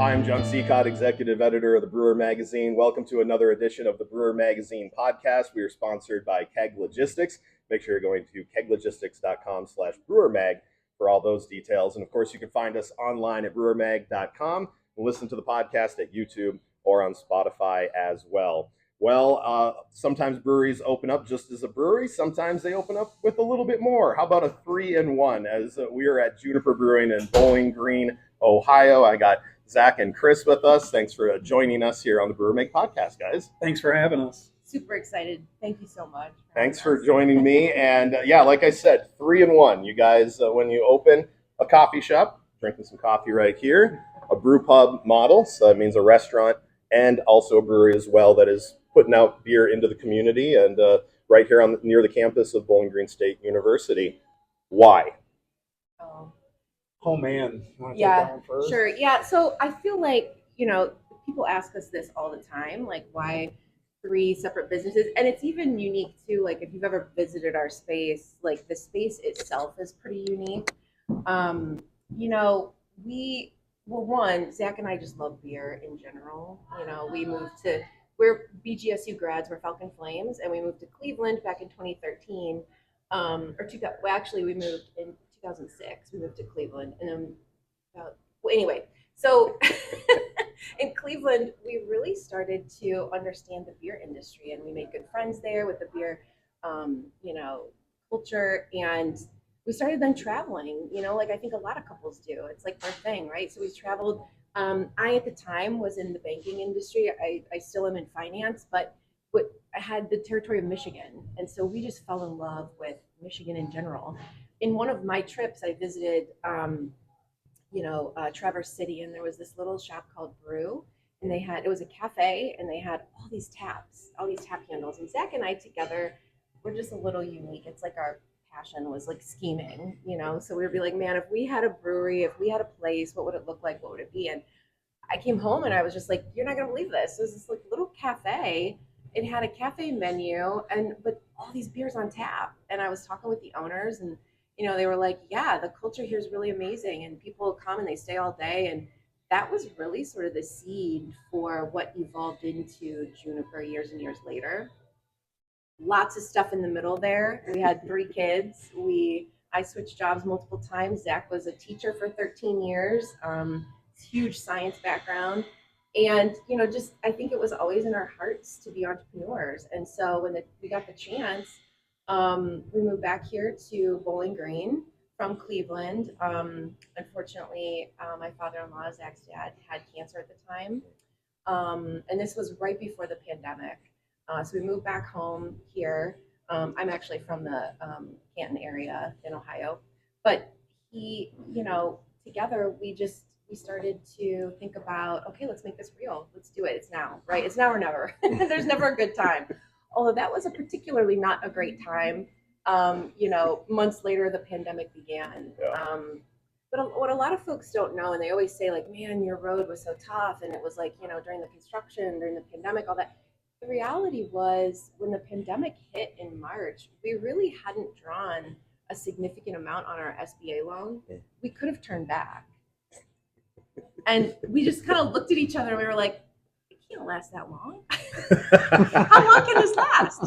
Hi, I'm John Sicotte, Executive Editor of the Brewer Magazine. Welcome to another edition of the Brewer Magazine podcast. We are sponsored by Keg Logistics. Make sure you're going to keglogistics.com/brewermag for all those details. And of course, you can find us online at brewermag.com and listen to the podcast at YouTube or on Spotify as well. Well, sometimes breweries open up just as a brewery. Sometimes they open up with a little bit more. How about a 3-in-1? As we are at Juniper Brewing in Bowling Green, Ohio. I got Zach and Chris with us. Thanks for joining us here on the Brewer Make podcast, guys. Thanks for having us. Super excited. Thank you so much. Thanks for joining me. And yeah, like I said, 3-in-1. You guys, when you open a coffee shop, drinking some coffee right here, a brew pub model, so that means a restaurant and also a brewery as well that is putting out beer into the community and right here near the campus of Bowling Green State University. Why? Oh man, you want to take Yeah, that one first? sure. Yeah, so I feel like, people ask us this all the time, like why 3 separate businesses? And it's even unique too, like if you've ever visited our space, like the space itself is pretty unique. Um, you know, one, Zach and I just love beer in general. We're BGSU grads, we're Falcon Flames, and we moved to Cleveland back in 2013. Actually, we moved in 2006. We moved to Cleveland, and then, anyway, so in Cleveland, we really started to understand the beer industry, and we made good friends there with the beer, culture, and we started then traveling. Like I think a lot of couples do. It's like their thing, right? So we traveled. I at the time was in the banking industry. I still am in finance, but I had the territory of Michigan, and so we just fell in love with Michigan in general. In one of my trips, I visited, Traverse City, and there was this little shop called Brew, and it was a cafe, and they had all these tap handles. And Zach and I together, we're just a little unique. It's like our passion was like scheming, So we would be like, man, if we had a brewery, if we had a place, what would it look like? What would it be? And I came home and I was just like, you're not gonna believe this. It was this like little cafe. It had a cafe menu but all these beers on tap. And I was talking with the owners, and they were like, yeah, the culture here is really amazing, and people come and they stay all day. And that was really sort of the seed for what evolved into Juniper years and years later. Lots of stuff in the middle there. We had 3 kids. I switched jobs multiple times. Zach was a teacher for 13 years. Huge science background. And, just I think it was always in our hearts to be entrepreneurs. And so when we got the chance, we moved back here to Bowling Green from Cleveland. Unfortunately, my father-in-law, Zach's dad, had cancer at the time. And this was right before the pandemic. So we moved back home here. I'm actually from the Canton area in Ohio. But together we started to think about, okay, let's make this real. Let's do it. It's now, right? It's now or never. There's never a good time. Although that was a particularly not a great time. Months later, the pandemic began. Yeah. But what a lot of folks don't know, and they always say, like, man, your road was so tough, and it was like, during the construction, during the pandemic, all that. The reality was, when the pandemic hit in March, we really hadn't drawn a significant amount on our SBA loan. We could have turned back. And we just kind of looked at each other and we were like, it can't last that long. How long can this last?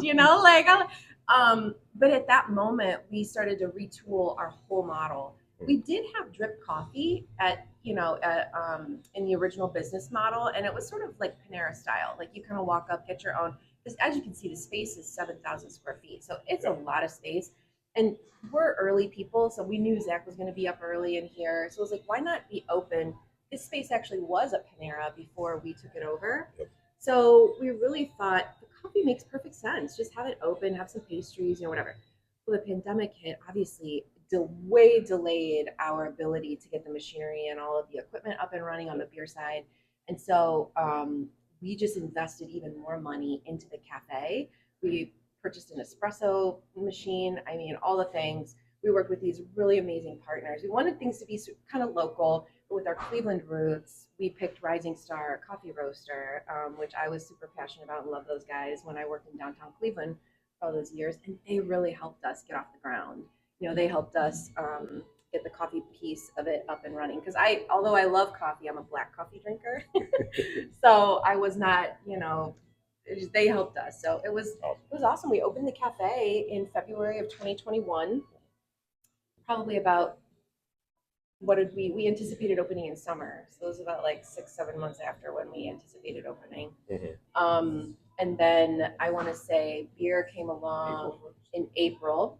But at that moment, we started to retool our whole model. We did have drip coffee in the original business model, and it was sort of like Panera style. Like you kind of walk up, get your own. Because as you can see, the space is 7,000 square feet, so it's a lot of space. And we're early people, so we knew Zach was going to be up early in here. So it was like, why not be open? This space actually was a Panera before we took it over. Yep. So we really thought the coffee makes perfect sense. Just have it open, have some pastries, whatever. Well, the pandemic hit, obviously, way delayed our ability to get the machinery and all of the equipment up and running on the beer side. And so we just invested even more money into the cafe. We purchased an espresso machine. I mean, all the things. We worked with these really amazing partners. We wanted things to be kind of local, but with our Cleveland roots, we picked Rising Star Coffee Roaster, which I was super passionate about and love those guys when I worked in downtown Cleveland for all those years. And they really helped us get off the ground. They helped us get the coffee piece of it up and running. Because although I love coffee, I'm a black coffee drinker. So I was not, they helped us. So it was awesome. We opened the cafe in February of 2021, probably about, what did we anticipated opening in summer. So it was about like 6-7 months after when we anticipated opening. And then I want to say beer came along in April,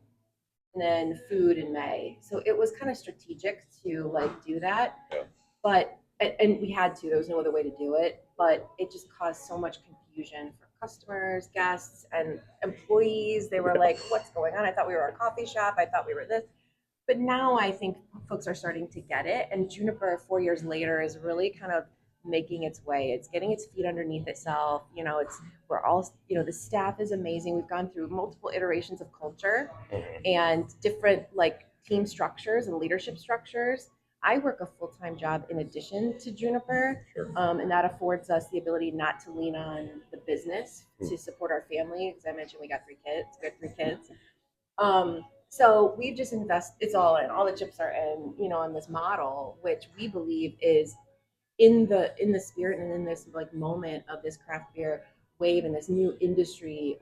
and then food in May. So it was kind of strategic to like do that. Yeah. But and we had to. There was no other way to do it. But it just caused so much confusion for customers, guests, and employees. They were like, "What's going on? I thought we were a coffee shop. I thought we were this." But now I think folks are starting to get it. And Juniper, 4 years later, is really kind of making its way. It's getting its feet underneath itself. We're all, the staff is amazing. We've gone through multiple iterations of culture and different like team structures and leadership structures. I work a full-time job in addition to Juniper, and that affords us the ability not to lean on the business to support our family. As I mentioned, we got 3 kids. We have 3 kids. So we've just it's all in. All the chips are in, on this model, which we believe is in the spirit and in this like moment of this craft beer wave and this new industry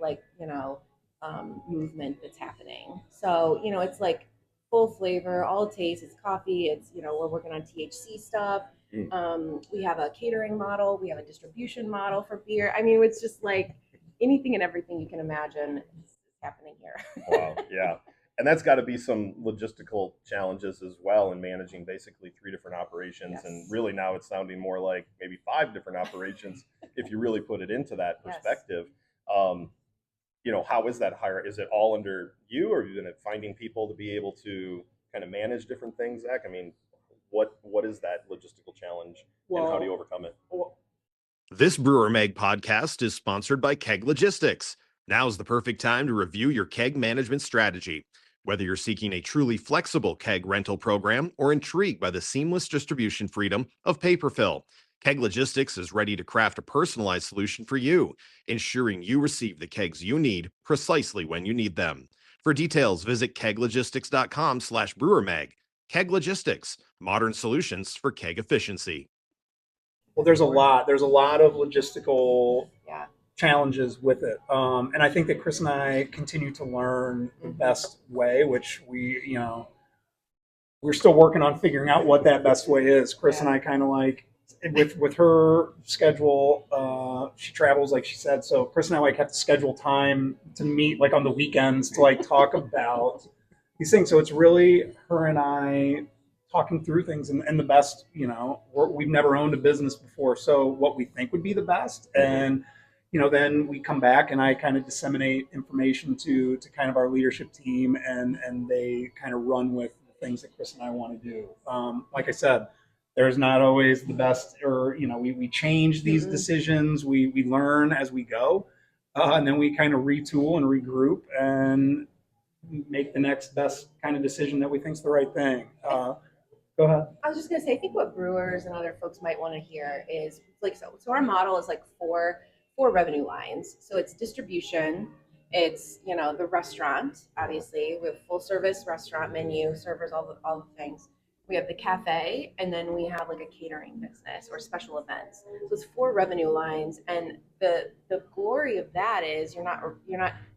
movement that's happening. So it's like full flavor, all taste. It's coffee. It's we're working on THC stuff. We have a catering model. We have a distribution model for beer. I mean, it's just like anything and everything you can imagine is happening here. Wow, yeah. And that's got to be some logistical challenges as well in managing basically 3 different operations. Yes. And really now it's sounding more like maybe 5 different operations if you really put it into that perspective. Yes. How is that hire? Is it all under you, or are you going to finding people to be able to kind of manage different things, Zach? I mean, what is that logistical challenge, and how do you overcome it? This Brewer Mag podcast is sponsored by Keg Logistics. Now's the perfect time to review your keg management strategy. Whether you're seeking a truly flexible keg rental program or intrigued by the seamless distribution freedom of paper fill, Keg Logistics is ready to craft a personalized solution for you, ensuring you receive the kegs you need precisely when you need them. For details, visit keglogistics.com/brewermag. Keg Logistics, modern solutions for keg efficiency. Well, there's a lot of logistical challenges with it. And I think that Chris and I continue to learn the best way, which we're still working on figuring out what that best way is. Chris and I kind of like, with her schedule, she travels, like she said. So Chris and I have to schedule time to meet like on the weekends to like talk about these things. So it's really her and I talking through things and the best, we've never owned a business before. So what we think would be the best. And, then we come back and I kind of disseminate information to kind of our leadership team and they kind of run with the things that Chris and I want to do. Like I said, there's not always the best, or, we change these decisions. We learn as we go. And then we kind of retool and regroup and make the next best kind of decision that we think is the right thing. Go ahead. I was just going to say, I think what brewers and other folks might want to hear is like, so our model is like four revenue lines. So it's distribution, it's, the restaurant, obviously we have full service restaurant menu, servers, all the things. We have the cafe, and then we have like a catering business or special events. So it's 4 revenue lines. And the glory of that is you're not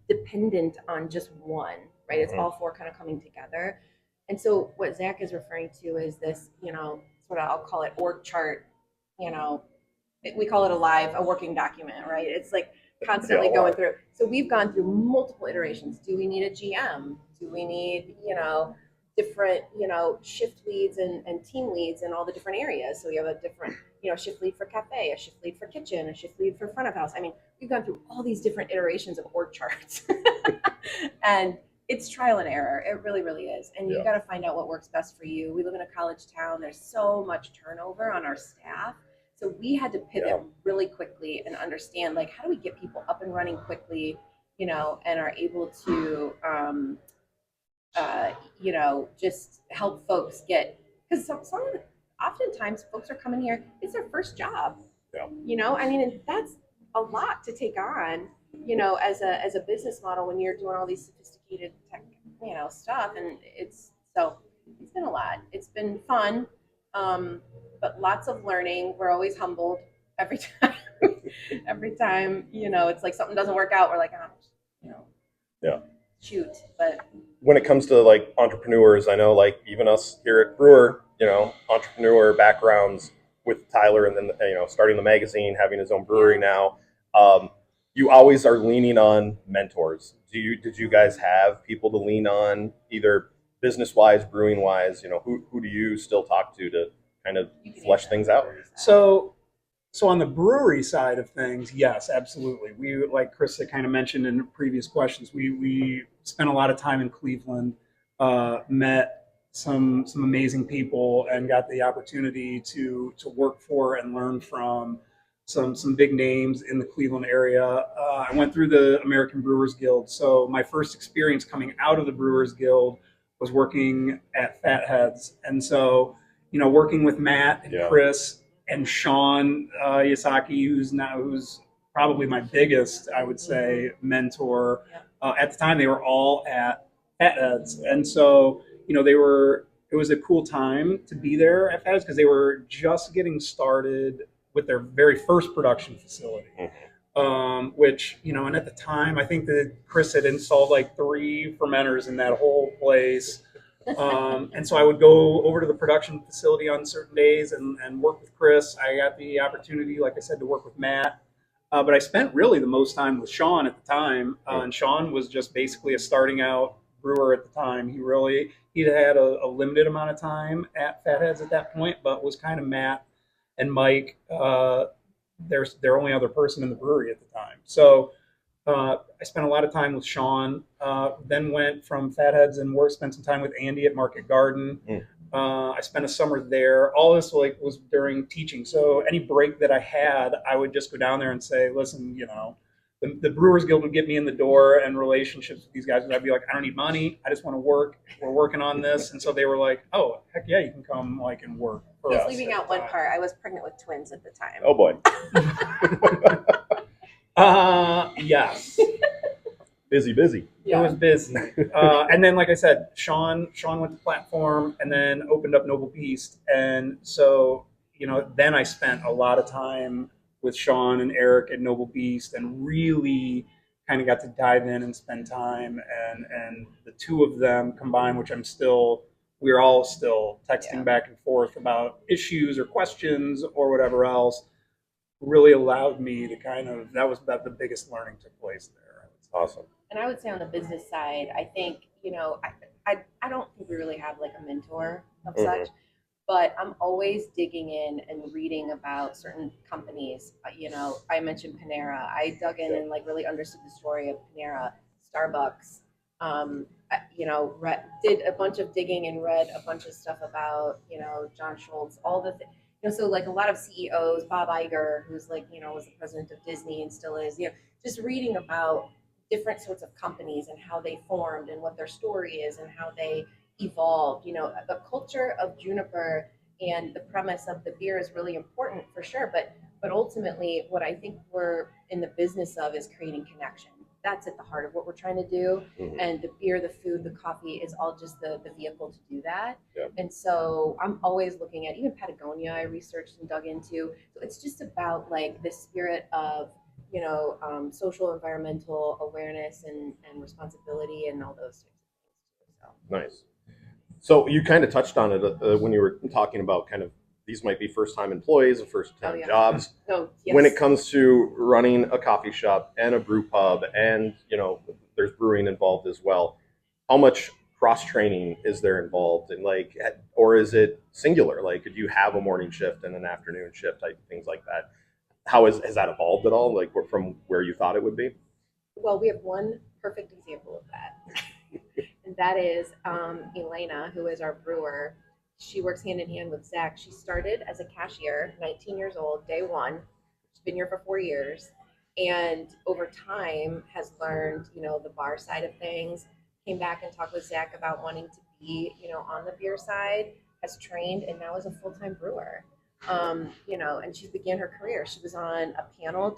dependent on just one, right? It's all 4 kind of coming together. And so what Zach is referring to is this, sort of, I'll call it org chart, we call it a working document, right? It's like constantly going through. So we've gone through multiple iterations. Do we need a GM? Do we need, different, shift leads and team leads in all the different areas? So we have a different, shift lead for cafe, a shift lead for kitchen, a shift lead for front of house. I mean, we've gone through all these different iterations of org charts. And it's trial and error. It really, really is. And you've got to find out what works best for you. We live in a college town. There's so much turnover on our staff. So we had to pivot really quickly and understand, like, how do we get people up and running quickly, and are able to, just help folks get, because oftentimes folks are coming here, it's their first job. Yeah. I mean, and that's a lot to take on, as a business model when you're doing all these sophisticated tech, stuff. And it's so It's been a lot. It's been fun, but lots of learning. We're always humbled every time. Every time, it's like something doesn't work out, we're like, oh, Yeah. shoot. But when it comes to like entrepreneurs, I know like even us here at Brewer, entrepreneur backgrounds with Tyler, and then starting the magazine, having his own brewery now. You always are leaning on mentors. Did you guys have people to lean on, either business wise, brewing wise? Who do you still talk to kind of flesh things out? So on the brewery side of things, yes, absolutely. We, like Chris had kind of mentioned in previous questions, we spent a lot of time in Cleveland, met some amazing people, and got the opportunity to work for and learn from some big names in the Cleveland area. I went through the American Brewers Guild, so my first experience coming out of the Brewers Guild was working at Fatheads, and so working with Matt and Chris and Sean Yasaki, who's probably my biggest, I would say, mentor. At the time, they were all at Fatheads, and so It was a cool time to be there at Fatheads because they were just getting started with their very first production facility. Which, and at the time, I think that Chris had installed like 3 fermenters in that whole place. And so I would go over to the production facility on certain days and work with Chris. I got the opportunity, like I said, to work with Matt. But I spent really the most time with Sean at the time. And Sean was just basically a starting out brewer at the time. He'd had a limited amount of time at Fatheads at that point, but was kind of Matt and Mike, their only other person in the brewery at the time. So I spent a lot of time with Sean, then went from Fatheads and spent some time with Andy at Market Garden. I spent a summer there. All this was during teaching. So any break that I had, I would just go down there and say, listen, the Brewers Guild would get me in the door, and relationships with these guys. And I'd be like, I don't need money. I just want to work. We're working on this. And so they were like, oh, heck yeah, you can come and work. Just leaving out one part. I was pregnant with twins at the time. Oh boy. Yes. Busy. Yeah. It was busy. And then, like I said, Sean went to Platform and then opened up Noble Beast. And so, then I spent a lot of time with Sean and Eric at Noble Beast and really kind of got to dive in and spend time. And the two of them combined, which we're all still texting back and forth about issues or questions or whatever else, really allowed me to that was about the biggest learning took place there. Awesome. And I would say on the business side, I think, I don't think we really have like a mentor of such, but I'm always digging in and reading about certain companies. I mentioned Panera. I dug in and really understood the story of Panera, Starbucks. Did a bunch of digging and read a bunch of stuff about, John Schultz, all the things. So a lot of CEOs, Bob Iger, who's was the president of Disney and still is, just reading about different sorts of companies and how they formed and what their story is and how they evolved. The culture of Juniper and the premise of the beer is really important for sure. But ultimately, what I think we're in the business of is creating connection. That's at the heart of what we're trying to do. And the beer, the food, the coffee is all just the vehicle to do that. And so I'm always looking at, even Patagonia, I researched and dug into. So it's just about the spirit of, social, environmental awareness and responsibility and all those types of things too. So. Nice. So you kind of touched on it when you were talking about kind of these might be first-time employees and first-time jobs. Yes. When it comes to running a coffee shop and a brew pub, and there's brewing involved as well, how much cross-training is there involved, and or is it singular? Could you have a morning shift and an afternoon shift, type things like that? How has that evolved at all, from where you thought it would be? Well, we have one perfect example of that. And that is Elena, who is our brewer. She works hand in hand with Zach. She started as a cashier, 19 years old, day one. She's been here for 4 years. And over time has learned, the bar side of things, came back and talked with Zach about wanting to be, on the beer side, has trained, and now is a full-time brewer. And she began her career. She was on a panel